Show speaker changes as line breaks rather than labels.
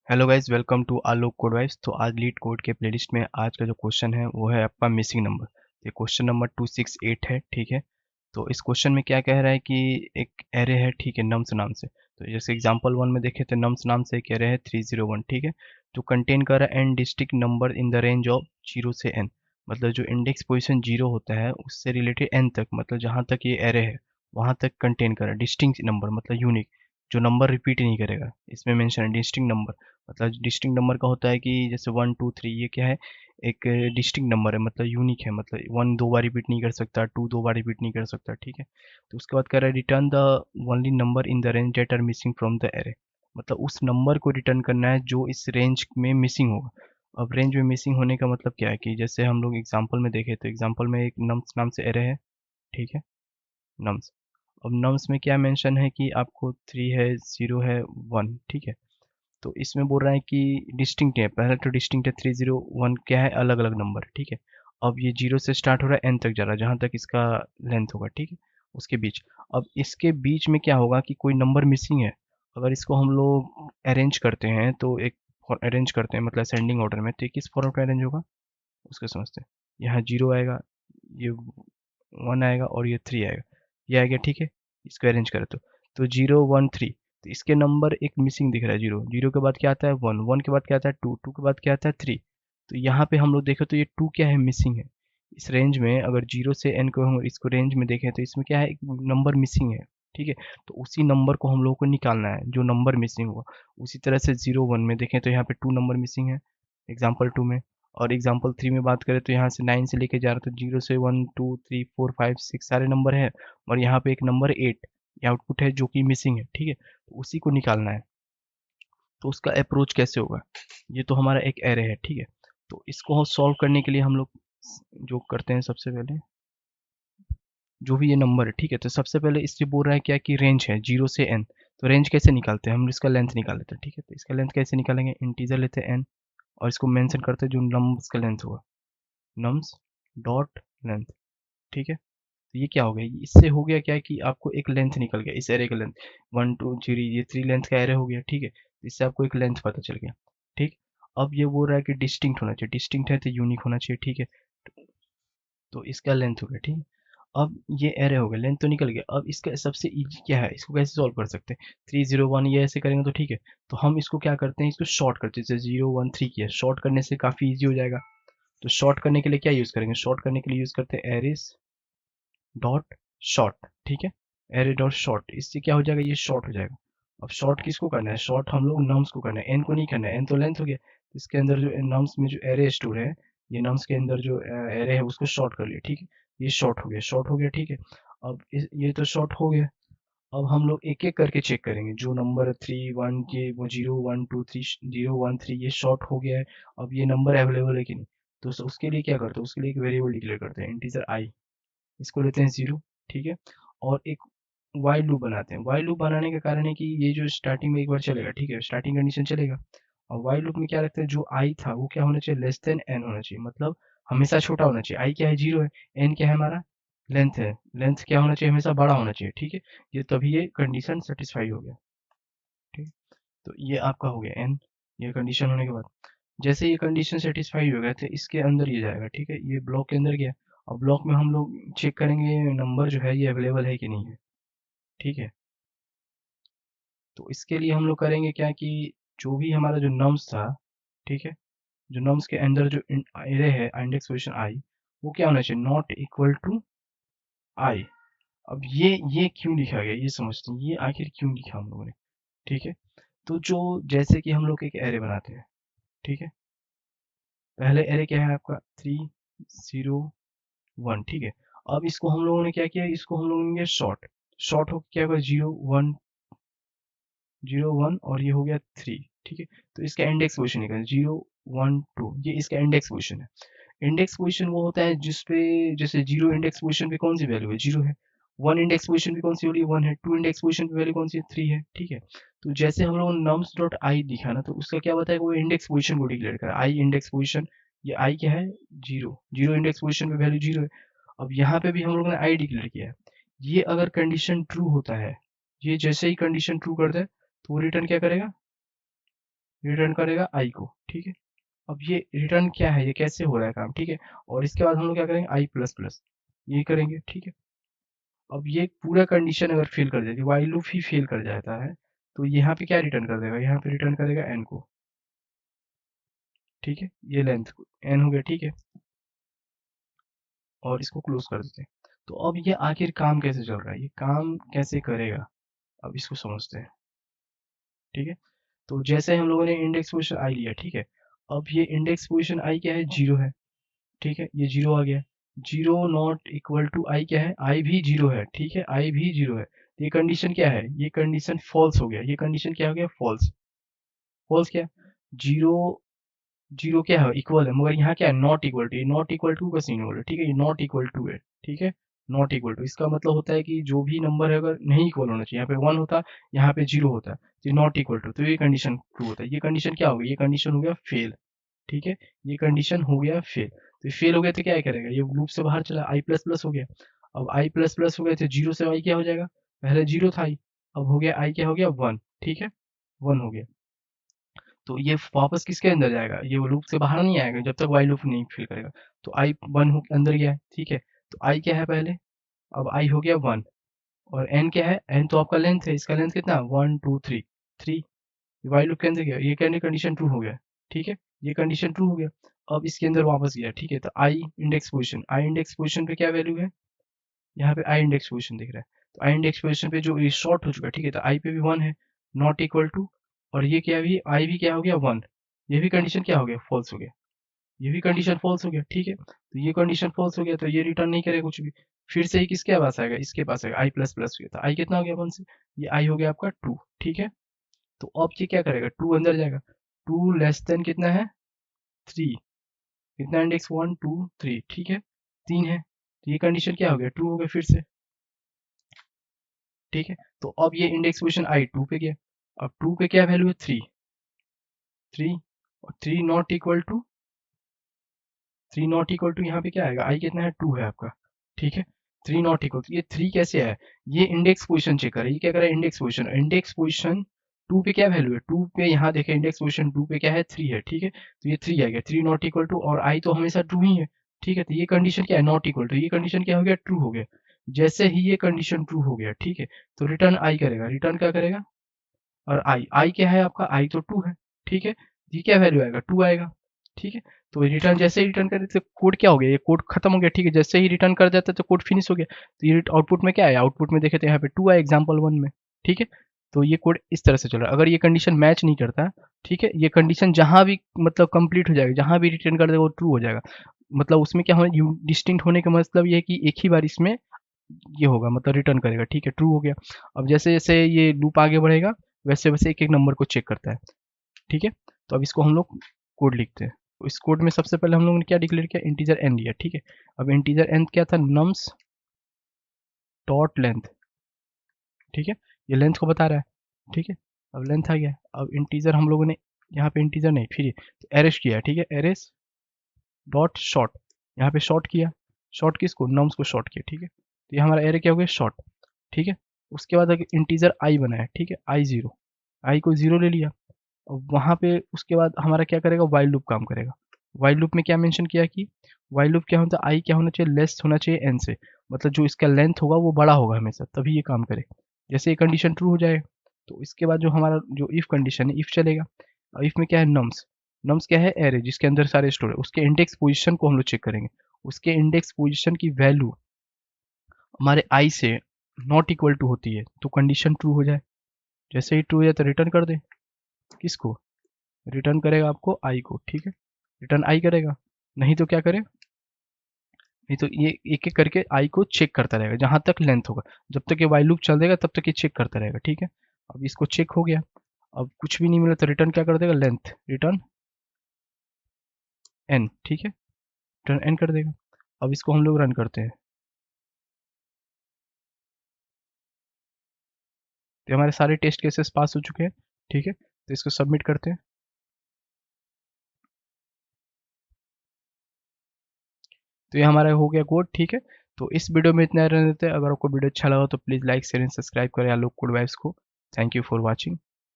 Hello guys, welcome to Alok code vibes. तो आज leet code के प्लेलिस्ट में आज का जो क्वेश्चन है वो है आपका मिसिंग नंबर। ये क्वेश्चन नंबर 268 है, ठीक है। तो इस क्वेश्चन में क्या कह रहा है कि एक एरे है, ठीक है, नम्स नाम से। तो जैसे एग्जांपल 1 में देखें तो नम्स नाम से एक एरे है 301, ठीक है। जो कंटेन कर रहा है n distinct number in the range of 0 से एन। मतलब जो इंडेक्स पोजिशन 0 होता है उससे रिलेटेड एन तक, मतलब जहाँ तक ये एरे है वहाँ तक कंटेन कर रहा है डिस्टिंक्ट नंबर, मतलब यूनिक, जो नंबर रिपीट नहीं करेगा। इसमें मेंशन है डिस्टिंक्ट नंबर। मतलब डिस्टिंक्ट नंबर का होता है कि जैसे 1 2 3, ये क्या है, एक डिस्टिंक्ट नंबर है, मतलब यूनिक है, मतलब 1 दो बार रिपीट नहीं कर सकता, 2 दो बार रिपीट नहीं कर सकता, ठीक है। तो उसके बाद कह रहा है return the only number in the range that are missing from the array. मतलब उस नंबर को रिटर्न करना है जो इस रेंज में मिसिंग होगा। अब रेंज में मिसिंग होने का मतलब क्या है कि जैसे हम लोग एग्जाम्पल में देखें तो एग्जाम्पल में एक नम्स नाम से एरे है, ठीक है, नम्स। अब नम्स में क्या मेंशन है कि आपको 3 है, 0 है, 1, ठीक है। तो इसमें बोल रहा है कि डिस्टिंक्ट है, पहले तो डिस्टिंक्ट है 301, क्या है, अलग अलग नंबर, ठीक है। अब ये 0 से स्टार्ट हो रहा है एन तक जा रहा है, जहाँ तक इसका लेंथ होगा, ठीक है, उसके बीच। अब इसके बीच में क्या होगा कि कोई नंबर मिसिंग है। अगर इसको हम लोग अरेंज करते हैं तो एक अरेंज करते हैं, मतलब असेंडिंग ऑर्डर में, तो ये किस फॉर्म में अरेंज होगा उसको समझते हैं। यहाँ 0 आएगा, ये 1 आएगा और ये 3 आएगा, ये आ गया, ठीक है। इसको अरेंज करें तो 0 1 3। तो इसके नंबर एक मिसिंग दिख रहा है, 0 0 के बाद क्या आता है 1 1 के बाद क्या आता है 2 2 के बाद क्या आता है 3। तो यहाँ पे हम लोग देखें तो ये 2 क्या है, मिसिंग है। इस रेंज में अगर 0 से n को हम इसको रेंज में देखें तो इसमें क्या है, एक नंबर मिसिंग है, ठीक है। तो उसी नंबर को हम लोगों को निकालना है जो नंबर मिसिंग हुआ। उसी तरह से 0 1 में देखें तो यहाँ पे 2 नंबर मिसिंग है एग्जाम्पल 2 में। और एग्जाम्पल 3 में बात करें तो यहाँ से 9 से लेके जा रहा था, 0 से 1 2 3 4 5 6 सारे नंबर है। और यहाँ पे एक नंबर 8 ये आउटपुट है जो कि मिसिंग है, ठीक है। तो उसी को निकालना है। तो उसका अप्रोच कैसे होगा, ये तो हमारा एक एरे है, ठीक है। तो इसको सॉल्व करने के लिए हम लोग जो करते हैं सबसे पहले, जो भी ये नंबर है, ठीक है, तो सबसे पहले इससे बोल रहा है क्या कि रेंज है 0 से n। तो रेंज कैसे निकालते हैं, हम इसका लेंथ निकाल लेते हैं, ठीक है। तो इसका लेंथ कैसे निकालेंगे, इंटीजर लेते हैं n और इसको मेंशन करते हैं जो नम्स का लेंथ होगा, नम्स डॉट लेंथ, ठीक है। तो ये क्या हो गया, इससे हो गया क्या है कि आपको एक लेंथ निकल गया इस एरे का लेंथ। 1 2 3, ये 3 लेंथ का एरे हो गया, ठीक है। इससे आपको एक लेंथ पता चल गया, ठीक। अब ये बोल रहा है कि डिस्टिंक्ट होना चाहिए, डिस्टिंक्ट है तो यूनिक होना चाहिए, ठीक है। तो इसका लेंथ हो गया, ठीक है। अब ये एरे हो गया, लेंथ तो निकल गया। अब इसका सबसे इजी क्या है, इसको कैसे सॉल्व कर सकते हैं, 301 ये ऐसे करेंगे तो ठीक है। तो हम इसको क्या करते हैं, इसको शॉर्ट करते हैं, जैसे 0 1 3 किया, शॉर्ट करने से काफी इजी हो जाएगा। तो शॉर्ट करने के लिए क्या यूज करेंगे, शॉर्ट करने के लिए यूज करते हैं एरिस डॉट शॉर्ट, ठीक है। एरे डॉट शॉर्ट, इससे क्या हो जाएगा, ये शॉर्ट हो जाएगा। अब शॉर्ट किसको करना है, शॉर्ट हम लोग नम्स को करना है, एन को नहीं करना है, एन तो लेंथ हो गया। इसके अंदर जो नम्स में जो एरे स्टोर है, ये नम्स के अंदर जो एरे है उसको शॉर्ट कर लिया, ठीक है। ये शॉर्ट हो गया, शॉर्ट हो गया, ठीक है। अब ये तो शॉर्ट हो गया। अब हम लोग एक एक करके चेक करेंगे, जो नंबर 3 1 के वो 0 1 2 3 0 1 3 ये शॉर्ट हो गया है। अब ये नंबर अवेलेबल है कि नहीं, तो उसके लिए क्या करते हैं, उसके लिए एक वेरिएबल डिक्लेयर करते हैं, इंटीजर आई। इसको लेते हैं 0, ठीक है। और एक वाइल लूप बनाते हैं। वाइल लूप बनाने का कारण है कि ये जो स्टार्टिंग में एक बार चलेगा, ठीक है, स्टार्टिंग कंडीशन चलेगा। और वाइल लूप में क्या रखते हैं, जो आई था वो क्या होना चाहिए, लेस देन एन होना चाहिए, मतलब हमेशा छोटा होना चाहिए। आई क्या है, 0 है, एन क्या है हमारा, लेंथ है, लेंथ क्या होना चाहिए, हमेशा बड़ा होना चाहिए, ठीक है। ये तभी ये कंडीशन सेटिस्फाई हो गया, ठीक। तो ये आपका हो गया एन। ये कंडीशन होने के बाद जैसे ये कंडीशन सेटिस्फाई हो गया तो इसके अंदर ये जाएगा, ठीक है, ये ब्लॉक के अंदर गया। और ब्लॉक में हम लोग चेक करेंगे नंबर जो है ये अवेलेबल है कि नहीं है, ठीक है। तो इसके लिए हम लोग करेंगे क्या कि जो भी हमारा जो नम्स था, ठीक है, जो नम्स के अंदर जो एरे है इंडेक्स पोजीशन आई, वो क्या होना चाहिए, नॉट इक्वल टू आई। अब ये क्यों लिखा गया, ये समझते हैं, ये आखिर क्यों लिखा हम लोगों ने, ठीक है। तो जो जैसे कि हम लोग एक एरे बनाते हैं, ठीक है, पहले एरे क्या है आपका 3 0 1, ठीक है। अब इसको हम लोगों ने क्या किया, इसको हम लोगों ने शॉर्ट, शॉर्ट हो क्या होगा 0 1 और ये हो गया 3, ठीक है। तो इसका इंडेक्स पोजिशन निकल 0 1 2, ये इसका इंडेक्स पोजिशन है। इंडेक्स पोजिशन वो होता है जिसपे, जैसे 0 इंडेक्स पोजिशन पे कौन सी वैल्यू है, 0 है। 1 इंडेक्स पोजिशन पे कौन सी वैल्यू 1 है, 2 इंडेक्स पोजिशन पे वैल्यू कौन सी है, 3 है, ठीक है। तो जैसे हम लोग नम्स डॉट आई लिखा ना, तो उसका क्या बताएगा, वो इंडेक्स पोजिशन को डिक्लेयर करा, आई इंडेक्स पोजिशन। ये आई क्या है, 0 0 इंडेक्स पोजिशन पे वैल्यू 0 है। अब यहाँ पे भी हम लोगों ने आई डिक्लेयर किया है। ये अगर कंडीशन ट्रू होता है, ये जैसे ही कंडीशन ट्रू करता है तो वो रिटर्न क्या करेगा, रिटर्न करेगा आई को, ठीक है। अब ये रिटर्न क्या है, ये कैसे हो रहा है काम, ठीक है। और इसके बाद हम लोग क्या करेंगे, आई प्लस प्लस ये करेंगे, ठीक है। अब ये पूरा कंडीशन अगर फेल कर जाती है, वाइल लूप ही फेल कर जाता है, तो यहाँ पे क्या रिटर्न कर देगा, यहाँ पे रिटर्न करेगा एन को, ठीक है। ये लेंथ एन हो गया, ठीक है। और इसको क्लोज कर देते हैं। तो अब ये आखिर काम कैसे चल रहा है, ये काम कैसे करेगा, अब इसको समझते हैं, ठीक है। तो जैसे हम लोगों ने इंडेक्स पोजिशन आई लिया, ठीक है। अब ये इंडेक्स पोजिशन आई क्या है, जीरो है, ठीक है। ये जीरो आ गया, जीरो नॉट इक्वल टू आई क्या है, आई भी जीरो है, ठीक है। आई भी जीरो है, ये कंडीशन क्या है, ये कंडीशन फॉल्स हो गया, ये कंडीशन क्या हो गया, फॉल्स। फॉल्स क्या, जीरो जीरो क्या है, इक्वल है, मगर यहाँ क्या है, नॉट इक्वल टू, ये नॉट इक्वल टू का सीन हो रहा है, ठीक है। ये नॉट इक्वल टू है, ठीक है। नॉट इक्वल टू इसका मतलब होता है कि जो भी नंबर है अगर नहीं इक्वल होना चाहिए, यहाँ पे वन होता, यहाँ पे जीरो होता है, तो नॉट इक्वल टू, तो ये कंडीशन ट्रू होता है। ये कंडीशन क्या हो गई, ये कंडीशन हो गया फेल, ठीक है। ये कंडीशन हो गया फेल, तो फेल हो गया तो क्या करेगा, ये लूप से बाहर चला, आई प्लस प्लस हो गया। अब आई प्लस प्लस हो गया तो जीरो से आई क्या हो जाएगा, पहले जीरो था आई, अब हो गया आई क्या हो गया, वन, ठीक है। वन हो गया, तो ये वापस किसके अंदर जाएगा, ये लूप से बाहर नहीं आएगा जब तक वाइल लूप नहीं फिल करेगा। तो आई वन हो अंदर गया है, ठीक है। तो आई क्या है पहले, अब आई हो गया वन, और एन क्या है, एन तो आपका लेंथ है, इसका लेंथ कितना, one two three, three. While loop के अंदर गया, ये कहने कंडीशन ट्रू हो गया, ठीक है। ये कंडीशन ट्रू हो गया, अब इसके अंदर वापस गया, ठीक है। तो I index position, I index position पे क्या वैल्यू है, यहाँ पे आई इंडेक्स पोजिशन दिख रहा है, तो आई इंडेक्स पोजिशन पे जो शॉर्ट हो चुका है, ठीक है। तो आई पे भी वन है, नॉट इक्वल टू, और ये क्या भी आई भी क्या हो गया, वन। ये भी कंडीशन क्या हो गया, फॉल्स हो गया, ये भी कंडीशन फॉल्स हो गया, ठीक है। तो ये कंडीशन फॉल्स हो गया, तो ये रिटर्न नहीं करेगा कुछ भी। फिर से ही किसके पास आएगा, इसके पास आएगा, आई प्लस प्लस हो गया, तो आई कितना हो गया, वन से, ये आई हो गया आपका टू, ठीक है। तो अब ये क्या करेगा, टू अंदर जाएगा, टू लेस देन कितना है, थ्री, कितना इंडेक्स, वन टू थ्री, ठीक है। तीन है, तो ये कंडीशन क्या हो गया, टू हो गया फिर से, ठीक है। तो अब ये इंडेक्स पोजिशन आई टू पे गया, अब टू पे क्या वैल्यू है, थ्री, थ्री, और three not equal to, three not equal to यहाँ पे क्या आएगा, आई कितना है, टू है आपका, ठीक है। थ्री नॉट इक्वल टू, ये थ्री कैसे है, ये इंडेक्स पोजिशन चेक करे, ये क्या करे, index position, index position two पे क्या वैल्यू है, टू पे यहाँ देखे इंडेक्स पोजिशन टू पे क्या है, थ्री है, ठीक है। तो ये थ्री आ गया, थ्री नॉट इक्वल टू, और आई तो हमेशा ट्रू ही है, ठीक है। तो ये कंडीशन क्या है, नॉट इक्वल टू, ये कंडीशन क्या हो गया, ट्रू हो गया। जैसे ही ये कंडीशन ट्रू हो गया, ठीक है, तो रिटर्न आई करेगा, रिटर्न क्या करेगा, और आई, आई क्या है आपका, आई तो टू है, ठीक है। ये क्या वैल्यू आएगा, टू आएगा, ठीक है। तो रिटर्न जैसे ही रिटर्न कर देते, कोड क्या हो गया, ये कोड खत्म हो गया, ठीक है। जैसे ही रिटर्न कर देते तो कोड फिनिश हो गया। तो ये आउटपुट में क्या है, आउटपुट में देखे तो यहाँ पे टू आया एग्जाम्पल वन में, ठीक है। तो ये कोड इस तरह से चल रहा है, अगर ये कंडीशन मैच नहीं करता, ठीक है, ये कंडीशन जहां भी मतलब कंप्लीट हो जाएगा, जहां भी रिटर्न कर देगा वो ट्रू हो जाएगा। मतलब उसमें क्या हो, डिस्टिंक्ट होने का मतलब ये है कि एक ही बार इसमें ये होगा, मतलब रिटर्न करेगा, ठीक है, ट्रू हो गया। अब जैसे जैसे ये लूप आगे बढ़ेगा, वैसे वैसे एक एक नंबर को चेक करता है, ठीक है। तो अब इसको हम लोग कोड लिखते हैं। तो इस कोड में सबसे पहले हम लोगों ने क्या डिक्लेयर किया, इंटीजर एन लिया, ठीक है। अब इंटीजर एन क्या था, नम्स डॉट लेंथ, ठीक है। ये लेंथ को बता रहा है, ठीक है। अब लेंथ आ गया, अब इंटीजर हम लोगों ने यहाँ पे इंटीजर नहीं, फिर तो एरेस किया, ठीक है, एरेस डॉट शॉर्ट, यहाँ पे शॉर्ट किया, शॉर्ट किसको, नम्स को शॉर्ट किया, ठीक है। तो ये हमारा एरे क्या हो गया, शॉर्ट, ठीक है। उसके बाद अगर इंटीजर आई बनाया, ठीक है, आई जीरो, आई को जीरो ले लिया। और वहाँ पे उसके बाद हमारा क्या करेगा, वाइल लूप काम करेगा। वाइल लूप में क्या मेंशन किया कि वाइल लूप क्या होता है, आई क्या होना चाहिए, लेस होना चाहिए एन से, मतलब जो इसका लेंथ होगा वो बड़ा होगा हमेशा, तभी ये काम करे। जैसे ये कंडीशन ट्रू हो जाए, तो इसके बाद जो हमारा जो इफ कंडीशन है, इफ चलेगा। इफ में क्या है, नम्स, नम्स क्या है, एरे जिसके अंदर सारे स्टोर है, उसके इंडेक्स पोजिशन को हम लोग चेक करेंगे। उसके इंडेक्स पोजिशन की वैल्यू हमारे आई से नॉट इक्वल टू होती है, तो कंडीशन ट्रू हो जाए। जैसे ही ट्रू हो जाए तो रिटर्न कर दे, किसको, रिटर्न करेगा आपको आई को, ठीक है। रिटर्न आई करेगा, नहीं तो क्या करे, नहीं तो ये एक एक करके आई को चेक करता रहेगा जहां तक लेंथ होगा, जब तक ये वाइल लूप चल देगा तब तक ये चेक करता रहेगा, ठीक है। अब इसको चेक हो गया, अब कुछ भी नहीं मिला तो रिटर्न क्या कर देगा, लेंथ, रिटर्न एन, ठीक है, रिटर्न एन कर देगा। अब इसको हम लोग रन करते हैं, तो हमारे सारे टेस्ट केसेस पास हो चुके हैं, ठीक है। तो इसको सबमिट करते हैं। तो ये हमारा हो गया कोड, ठीक है। तो इस वीडियो में इतना रहने देते हैं। अगर आपको वीडियो अच्छा लगा तो please like share and subscribe करें आलोक कोड वाइब्स को। Thank you for watching.